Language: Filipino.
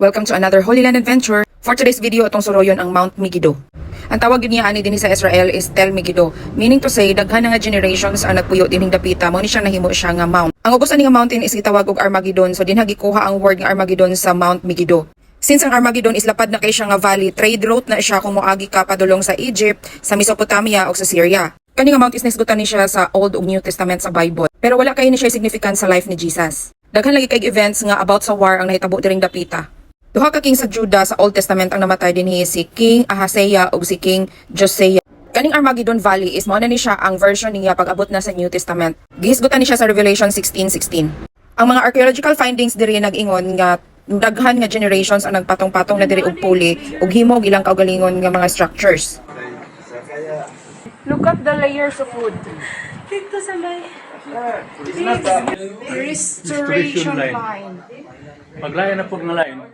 Welcome to another Holy Land adventure. For today's video, itong suroyon ang Mount Megiddo. Ang tawag yun niya ani din sa Israel is Tel Megiddo, meaning to say daghan nga generations ang nagpuyo dining dapita mo ni siya nahimo siya nga mount. Ang ubos ani nga mountain is gitawag og Armageddon, so dinha gikuha ang word nga Armageddon sa Mount Megiddo. Since ang Armageddon is lapad na kay siya nga valley, trade route na siya kung moagi ka padulong sa Egypt, sa Mesopotamia o sa Syria. Kani nga mount is nisgutan ni siya sa Old ug New Testament sa Bible, pero wala kay ni siya significant sa life ni Jesus. Daghan lagi kay events nga about sa war ang nahitabo diring dapita. Duha ka king sa Juda sa Old Testament ang namatay dinhi, si King Ahaziah ug si King Josiah. Kaning Armageddon Valley is mao na ni siya ang version niya pag-abot na sa New Testament. Gihisgutan ni siya sa Revelation 16:16. Ang mga archaeological findings diri nag-ingon nga daghan nga generations ang nagpatong-patong na diri og puli ug himo og ilang kaugalingon nga mga structures. Look at the layers of wood. Dito sa may It's not a restoration line. Paglayan na po ng line.